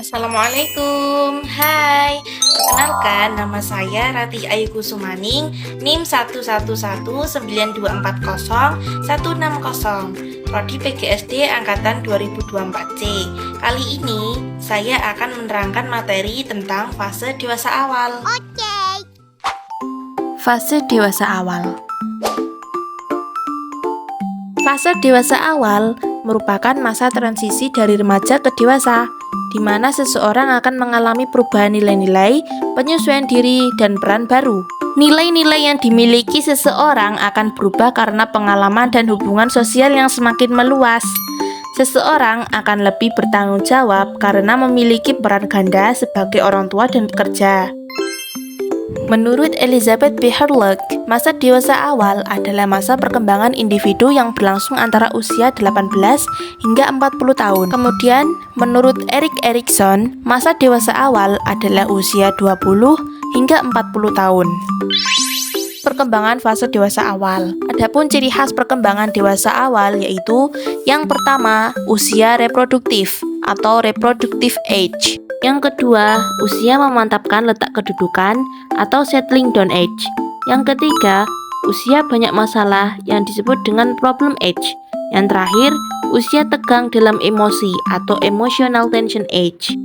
Assalamualaikum, hai. Perkenalkan, nama saya Ratih Ayu Kusumaning, NIM 11192401660, Prodi PGSD Angkatan 2024C. Kali ini, saya akan menerangkan materi tentang fase dewasa awal. Fase dewasa awal. Fase dewasa awal merupakan masa transisi dari remaja ke dewasa, di mana seseorang akan mengalami perubahan nilai-nilai, penyesuaian diri, dan peran baru. Nilai-nilai yang dimiliki seseorang akan berubah karena pengalaman dan hubungan sosial yang semakin meluas. Seseorang akan lebih bertanggung jawab karena memiliki peran ganda sebagai orang tua dan pekerja. Menurut Elizabeth B. Hurlock, masa dewasa awal adalah masa perkembangan individu yang berlangsung antara usia 18 hingga 40 tahun. Kemudian, menurut Erik Erikson, masa dewasa awal adalah usia 20 hingga 40 tahun. Perkembangan fase dewasa awal. Adapun ciri khas perkembangan dewasa awal yaitu yang pertama, usia reproduktif atau reproductive age. Yang kedua, usia memantapkan letak kedudukan atau settling down age. Yang ketiga, usia banyak masalah yang disebut dengan problem age. Yang terakhir, usia tegang dalam emosi atau emotional tension age.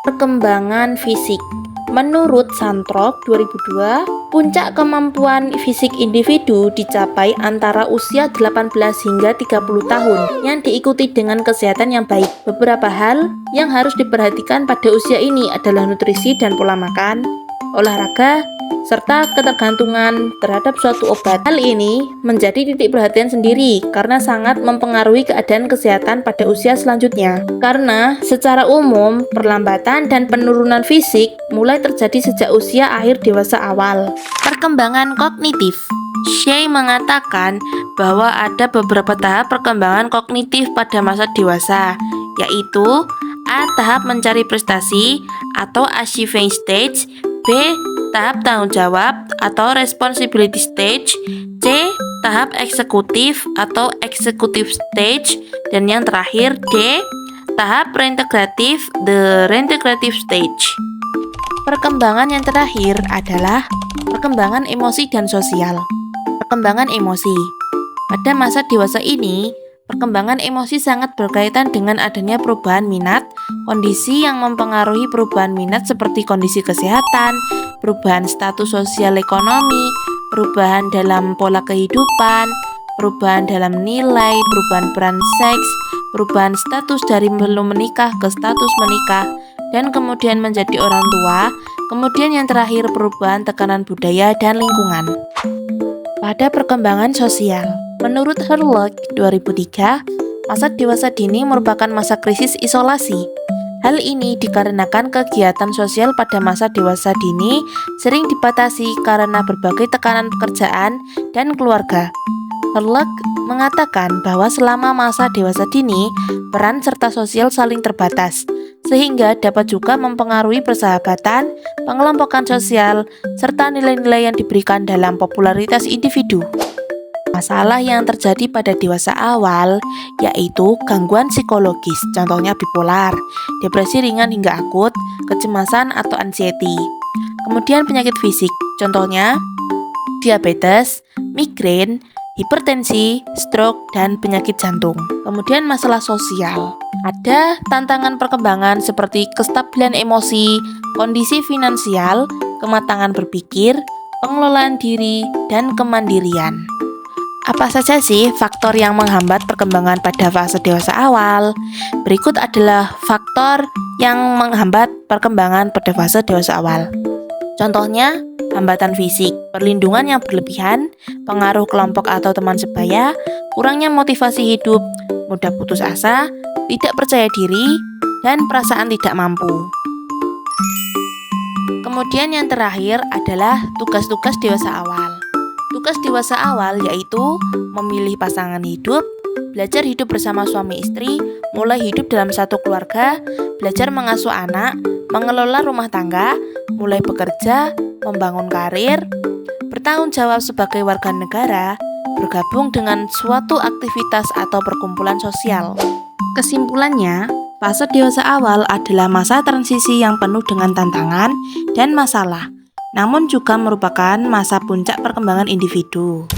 Perkembangan fisik. Menurut Santrok 2002, puncak kemampuan fisik individu dicapai antara usia 18 hingga 30 tahun yang diikuti dengan kesehatan yang baik. Beberapa hal yang harus diperhatikan pada usia ini adalah nutrisi dan pola makan, olahraga, serta ketergantungan terhadap suatu obat. Hal ini menjadi titik perhatian sendiri karena sangat mempengaruhi keadaan kesehatan pada usia selanjutnya. Karena secara umum, perlambatan dan penurunan fisik mulai terjadi sejak usia akhir dewasa awal. Perkembangan kognitif. Shea mengatakan bahwa ada beberapa tahap perkembangan kognitif pada masa dewasa, yaitu A. Tahap mencari prestasi atau achieving stage, B. Tahap tanggung jawab atau responsibility stage, C. Tahap eksekutif atau executive stage, dan yang terakhir D. Tahap reintegratif, the reintegrative stage. Perkembangan yang terakhir adalah perkembangan emosi dan sosial. Perkembangan emosi. Pada masa dewasa ini, perkembangan emosi sangat berkaitan dengan adanya perubahan minat, kondisi yang mempengaruhi perubahan minat seperti kondisi kesehatan, perubahan status sosial ekonomi, perubahan dalam pola kehidupan, perubahan dalam nilai, perubahan peran seks, perubahan status dari belum menikah ke status menikah, dan kemudian menjadi orang tua, kemudian yang terakhir perubahan tekanan budaya dan lingkungan. Pada perkembangan sosial, menurut Hurlock 2003, masa dewasa dini merupakan masa krisis isolasi. Hal ini dikarenakan kegiatan sosial pada masa dewasa dini sering dibatasi karena berbagai tekanan pekerjaan dan keluarga. Hurlock mengatakan bahwa selama masa dewasa dini, peran serta sosial saling terbatas, sehingga dapat juga mempengaruhi persahabatan, pengelompokan sosial, serta nilai-nilai yang diberikan dalam popularitas individu. Masalah yang terjadi pada dewasa awal yaitu gangguan psikologis, contohnya bipolar, depresi ringan hingga akut, kecemasan atau anxiety. Kemudian penyakit fisik, contohnya diabetes, migrain, hipertensi, stroke, dan penyakit jantung. Kemudian masalah sosial. Ada tantangan perkembangan seperti kestabilan emosi, kondisi finansial, kematangan berpikir, pengelolaan diri, dan kemandirian. Apa saja sih faktor yang menghambat perkembangan pada fase dewasa awal? Berikut adalah faktor yang menghambat perkembangan pada fase dewasa awal. Contohnya, hambatan fisik, perlindungan yang berlebihan, pengaruh kelompok atau teman sebaya, kurangnya motivasi hidup, mudah putus asa, tidak percaya diri, dan perasaan tidak mampu. Kemudian yang terakhir adalah tugas-tugas dewasa awal. Tugas dewasa awal yaitu memilih pasangan hidup, belajar hidup bersama suami istri, mulai hidup dalam satu keluarga, belajar mengasuh anak, mengelola rumah tangga, mulai bekerja, membangun karir, bertanggung jawab sebagai warga negara, bergabung dengan suatu aktivitas atau perkumpulan sosial. Kesimpulannya, Fase dewasa awal adalah masa transisi yang penuh dengan tantangan dan masalah, namun juga merupakan masa puncak perkembangan individu.